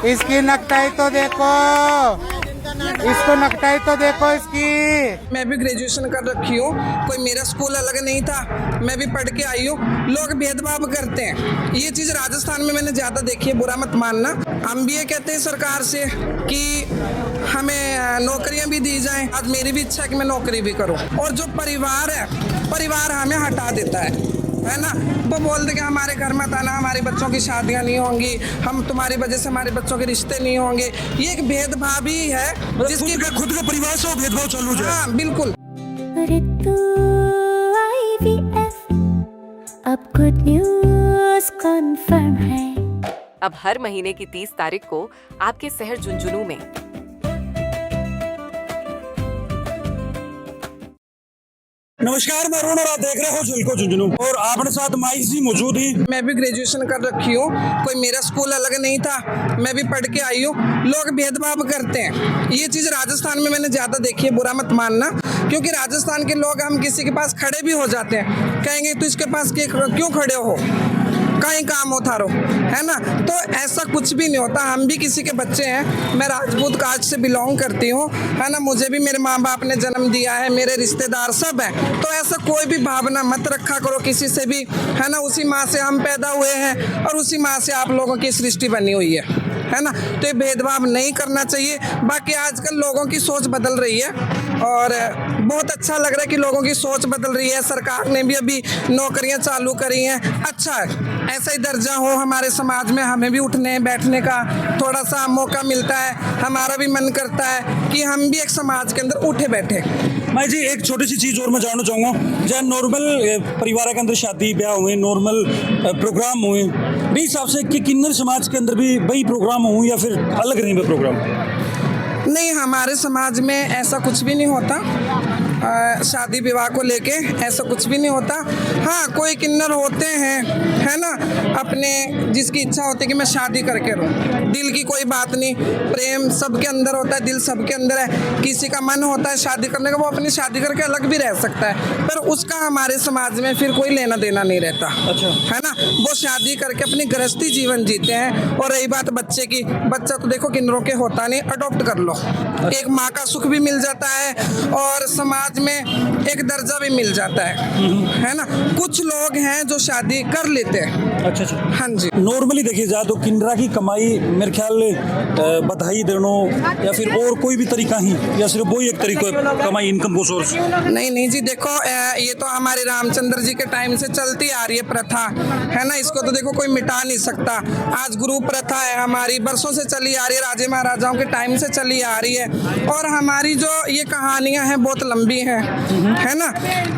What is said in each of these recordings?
इसकी नकटाई तो देखो, इसको नकटाई तो देखो इसकी। मैं भी ग्रेजुएशन कर रखी हूँ, कोई मेरा स्कूल अलग नहीं था, मैं भी पढ़ के आई हूँ। लोग भेदभाव करते हैं, ये चीज़ राजस्थान में मैंने ज़्यादा देखी है, बुरा मत मानना। हम भी ये कहते हैं सरकार से कि हमें नौकरियां भी दी जाएं। आज मेरी भी इच्छा है कि मैं नौकरी भी करूं। और जो परिवार है, परिवार हमें हटा देता है ना। वो बोलते कि हमारे घर मत आना, हमारे बच्चों की शादियां नहीं होंगी, हम तुम्हारी वजह से हमारे बच्चों के रिश्ते नहीं होंगे। ये एक भेदभाव ही है जिसकी खुद का परिवार से भेदभाव चालू है। हाँ बिल्कुल। ऋतु IVF, अब गुड न्यूज़ कन्फर्म है। अब हर महीने की 30 तारीख को आपके शहर झुंझुनू में नमस्कार, मैं अरुण और आप देख रहे हो झलको झुंझुनू और आपने साथ माइक जी मौजूद ही। मैं भी ग्रेजुएशन कर रखी हूँ, कोई मेरा स्कूल अलग नहीं था, मैं भी पढ़ के आई हूँ। लोग भेदभाव करते हैं, ये चीज़ राजस्थान में मैंने ज़्यादा देखी है, बुरा मत मानना। क्योंकि राजस्थान के लोग, हम किसी के पास खड़े भी हो जाते हैं, कहेंगे तो इसके पास क्यों खड़े हो, कहीं काम होता रहो, है ना। तो ऐसा कुछ भी नहीं होता, हम भी किसी के बच्चे हैं। मैं राजपूत कास्ट से बिलोंग करती हूँ, है ना। मुझे भी मेरे माँ बाप ने जन्म दिया है, मेरे रिश्तेदार सब हैं। तो ऐसा कोई भी भावना मत रखा करो किसी से भी, है ना। उसी माँ से हम पैदा हुए हैं और उसी माँ से आप लोगों की सृष्टि बनी हुई है ना। तो ये भेदभाव नहीं करना चाहिए। बाकी आजकल लोगों की सोच बदल रही है और बहुत अच्छा लग रहा है कि लोगों की सोच बदल रही है। सरकार ने भी अभी नौकरियां चालू करी हैं, अच्छा है। ऐसा ही दर्जा हो हमारे समाज में, हमें भी उठने बैठने का थोड़ा सा मौका मिलता है। हमारा भी मन करता है कि हम भी एक समाज के अंदर उठे बैठे। मैं जी एक छोटी सी चीज़ और मैं जानना चाहूँगा, जहाँ नॉर्मल परिवार के अंदर शादी ब्याह हुए, नॉर्मल प्रोग्राम हुए, मेरे हिसाब से कि किन्नर समाज के अंदर भी वही प्रोग्राम हुए या फिर अलग नहीं प्रोग्राम? नहीं, हमारे समाज में ऐसा कुछ भी नहीं होता। शादी विवाह को लेके ऐसा कुछ भी नहीं होता। हाँ, कोई किन्नर होते हैं, है ना, अपने जिसकी इच्छा होती है कि मैं शादी करके रहूं। दिल की कोई बात नहीं, प्रेम सबके अंदर होता है, दिल सबके अंदर है। किसी का मन होता है शादी करने का, वो अपनी शादी करके अलग भी रह सकता है, पर उसका हमारे समाज में फिर कोई लेना देना नहीं रहता। अच्छा, है ना। वो शादी करके अपनी गृहस्थी जीवन जीते हैं। और रही बात बच्चे की, बच्चा तो देखो किन्नरों के होता नहीं, अडॉप्ट कर लो। एक माँ का सुख भी मिल जाता है और समाज में एक दर्जा भी मिल जाता है ना। कुछ लोग हैं जो शादी कर लेते हैं। अच्छा। हाँ जी। नॉर्मली देखिए जाए तो किन्नरा की कमाई मेरे ख्याल बधाई देनो या फिर और कोई भी तरीका ही, या सिर्फ वही एक तरीका कमाई, इनकम को सोर्स? नहीं जी, देखो ये तो हमारे रामचंद्र जी के टाइम से चलती आ रही है प्रथा, है ना। इसको तो देखो कोई मिटा नहीं सकता। आज गुरु प्रथा है हमारी, बरसों से चली आ रही है, राजे महाराजाओं के टाइम से चली आ रही है। और हमारी जो ये कहानियां हैं बहुत लंबी हैं, है ना।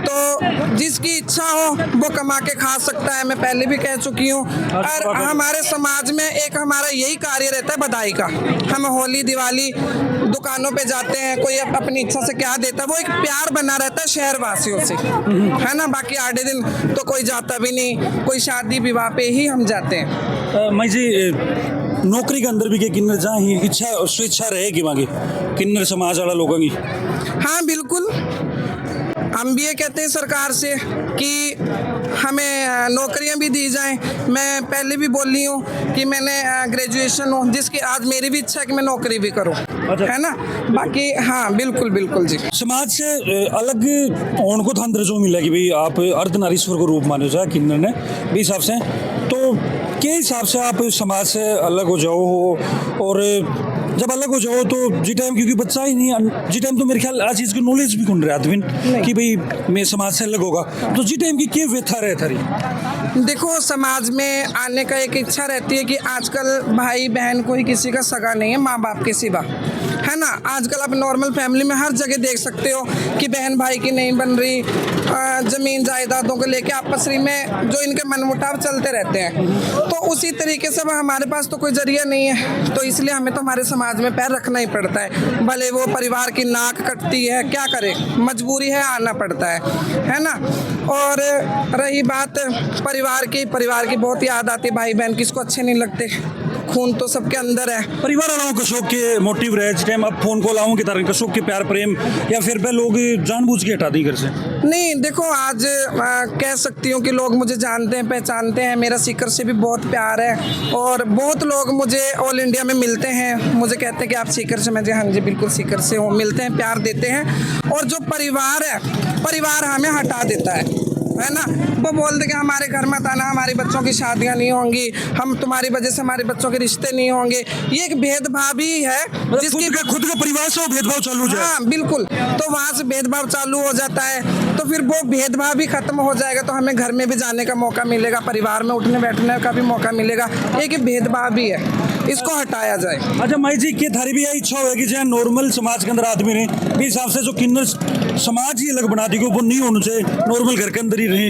तो जिसकी इच्छा हो वो कमा के खा सकता है, मैं पहले भी कह चुकी हूँ। और हमारे समाज में एक हमारा यही कार्य रहता है बधाई का। हम होली दिवाली दुकानों पे जाते हैं, कोई अपनी इच्छा से क्या देता है, वो एक प्यार बना रहता है शहर वासियों से, है ना। बाकी आधे दिन तो कोई जाता भी नहीं, कोई शादी विवाह पे ही हम जाते हैं। मैं जी नौकरी के अंदर भी के किन्नर जहाँ ही इच्छा स्वेच्छा रहेगी मांगी किन्नर समाज वाला लोगों की? हाँ बिल्कुल, हम भी ये कहते हैं सरकार से कि हमें नौकरियां भी दी जाएं। मैं पहले भी बोल रही हूँ कि मैंने ग्रेजुएशन हो, जिसकी आज मेरी भी इच्छा है कि मैं नौकरी भी करूँ, है ना। बाकी हाँ बिल्कुल जी। समाज से अलग होने को थान दर्जो मिला कि भाई आप अर्धनारीश्वर को रूप माने जाए किन्नर ने भी हिसाब से, तो के हिसाब से आप समाज से अलग हो जाओ? और जब अलग हो जाओ तो जी टाइम, क्योंकि बच्चा ही नहीं जी टाइम, तो मेरे ख्याल आज चीज़ की नॉलेज भी कौन रहा आदमी कि भाई मैं समाज से अलग होगा, तो जी टाइम की क्या व्यथा रहे थारी? देखो, समाज में आने का एक इच्छा रहती है कि आजकल भाई बहन कोई किसी का सगा नहीं है माँ बाप के सिवा, है ना। आजकल आप नॉर्मल फैमिली में हर जगह देख सकते हो कि बहन भाई की नहीं बन रही, जमीन जायदादों को लेके आपस में जो इनके मनमुटाव चलते रहते हैं। तो उसी तरीके से हमारे पास तो कोई जरिया नहीं है, तो इसलिए हमें तो हमारे समाज में पैर रखना ही पड़ता है। भले वो परिवार की नाक कटती है, क्या करे, मजबूरी है, आना पड़ता है ना। और रही बात परिवार की बहुत याद आती है, भाई बहन किसको अच्छे नहीं लगते, खून तो सबके अंदर है। परिवार वालों का शौक के मोटिव रहे इस टाइम, अब फोन कॉल आऊँ के तरह का शौक के प्यार प्रेम, या फिर पे लोग जानबूझ के हटा दी घर से? नहीं देखो, आज कह सकती हूँ कि लोग मुझे जानते हैं, पहचानते हैं, मेरा सीकर से भी बहुत प्यार है और बहुत लोग मुझे ऑल इंडिया में मिलते हैं, मुझे कहते हैं कि आप सीकर से। मैं जी हाँ जी बिल्कुल सीकर से हूँ, मिलते हैं, प्यार देते हैं। और जो परिवार है, परिवार हमें हटा देता है ना, वो बोलते कि हमारे घर मत आना, हमारे बच्चों की शादियां नहीं होंगी, हम तुम्हारी वजह से हमारे बच्चों के रिश्ते नहीं होंगे। ये एक भेदभाव ही है जिसकी खुद का परिवार से वो भेदभाव चालू हो जाए। हाँ बिल्कुल, तो वहाँ से भेदभाव चालू हो जाता है, तो फिर वो भेदभाव भी खत्म हो जाएगा, तो हमें घर में भी जाने का मौका मिलेगा, परिवार में उठने बैठने का भी मौका मिलेगा। एक भेदभाव भी है, इसको हटाया जाए। अच्छा माई जी, के थारी भी यही इच्छा होगी जहाँ नॉर्मल समाज के अंदर आदमी ने भी हिसाब से जो किन्नर समाज ही अलग बना दी, वो नहीं होना चाहिए, नॉर्मल घर के अंदर ही रहे,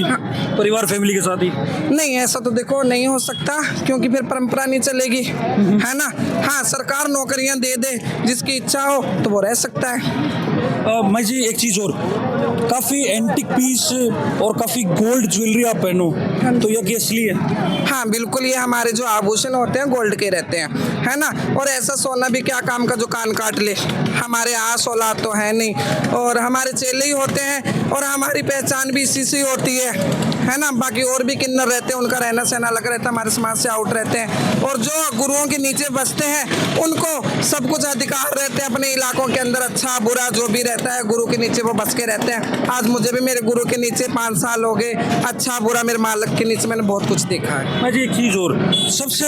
परिवार फैमिली के साथ ही? नहीं, ऐसा तो देखो नहीं हो सकता, क्योंकि फिर परंपरा नहीं चलेगी, है ना। हाँ, सरकार नौकरियां दे दे, जिसकी इच्छा हो तो वो रह सकता है। माई जी एक चीज़ और, काफ़ी एंटिक पीस और काफ़ी गोल्ड ज्वेलरी आप पहनो, तो यह कि असली है? हाँ बिल्कुल, ये हमारे जो आभूषण होते हैं गोल्ड के रहते हैं, है ना। और ऐसा सोना भी क्या काम का जो कान काट ले, हमारे आस औलाद तो है नहीं, और हमारे चेले ही होते हैं, और हमारी पहचान भी इसी से होती है ना। बाकी और भी किन्नर रहते हैं, उनका रहना सहना अलग रहता है, हमारे समाज से आउट रहते हैं। और जो गुरुओं के नीचे बसते हैं उनको सब कुछ अधिकार रहते हैं अपने इलाकों के अंदर, अच्छा बुरा जो भी रहता है गुरु के नीचे वो बस के रहते हैं। आज मुझे भी मेरे गुरु के नीचे 5 साल हो गए, अच्छा बुरा मेरे मालिक के नीचे मैंने बहुत कुछ देखा है। मैं जी एक चीज़ और, सबसे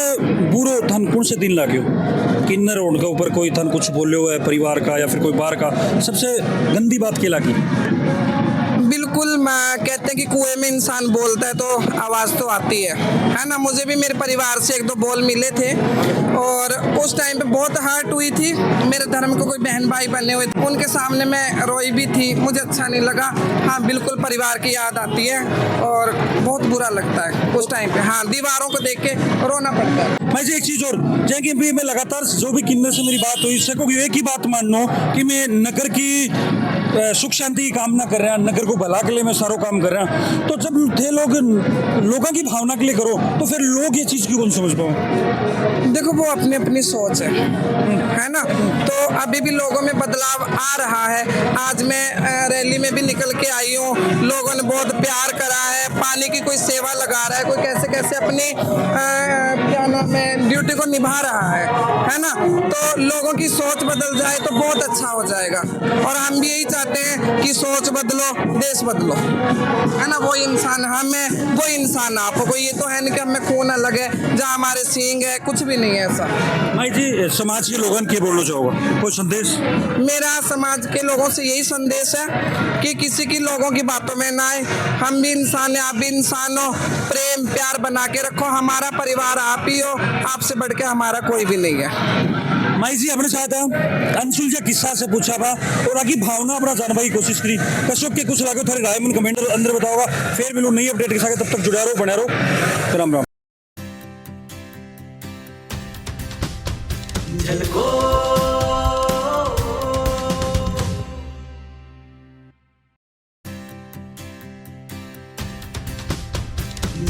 बुरो थन कौन से दिन लागे हो किन्नर होने के ऊपर? कोई थन कुछ बोले हुआ है परिवार का या फिर कोई बाहर का, सबसे गंदी बात क्या लगी? बिल्कुल, कहते हैं कि कुएं में इंसान बोलता है तो आवाज़ तो आती है ना। मुझे भी मेरे परिवार से 1-2 बोल मिले थे, और उस टाइम पे बहुत हर्ट हुई थी। मेरे धर्म को कोई बहन भाई बने हुए थे, उनके सामने मैं रोई भी थी, मुझे अच्छा नहीं लगा। हाँ बिल्कुल, परिवार की याद आती है और बहुत बुरा लगता है उस टाइम पे। हाँ, दीवारों को देख के रोना पड़ता है। मैं जी एक चीज़ और, जैसे कि मैं लगातार जो भी किन्नर से मेरी बात हुई, इससे को एक ही बात मानो कि मैं नगर की सुख शांति की कामना कर रहा है, नगर को भला के लिए मैं सारो काम कर रहा हूँ। तो जब थे लोगों की भावना के लिए करो, तो फिर लोग ये चीज़ क्यों कौन समझ पाओ? देखो, वो अपनी अपनी सोच है ना। तो अभी भी लोगों में बदलाव आ रहा है। आज मैं रैली में भी निकल के आई हूँ, लोगों ने बहुत प्यार करा है, पानी की कोई सेवा लगा रहा है, कोई कैसे कैसे अपनी क्या नाम है ड्यूटी को निभा रहा है ना। तो लोगों की सोच बदल जाए तो बहुत अच्छा हो जाएगा, और हम भी यही चाहते हैं कि सोच बदलो, देश बदलो, है ना। वो इंसान हम है, वो इंसान आप हो। कोई ये तो है नहीं कि हमें खून अलग है, जहाँ हमारे सींग है, कुछ भी नहीं है ऐसा। भाई जी, समाज के लोगों के बोलना चाहोगा कोई संदेश? मेरा समाज के लोगों से यही संदेश है कि किसी की लोगों की बातों में ना आए। हम भी इंसान हैं, आप भी इंसान हो, प्रेम प्यार बना के रखो। हमारा परिवार आप ही हो, आपसे बढ़ के हमारा कोई भी नहीं है। माई जी अपने साथ अनसुलझा किस्सा से पूछा था और आगे भावना अपना जानने की कोशिश करी। कश्यप के कुछ लागे थारे राय मन कमेंट अंदर बताओगा। फिर मिलूँ नई अपडेट के साथ, तब तक जुड़ा रहो, बने रहो। राम राम।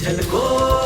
झलको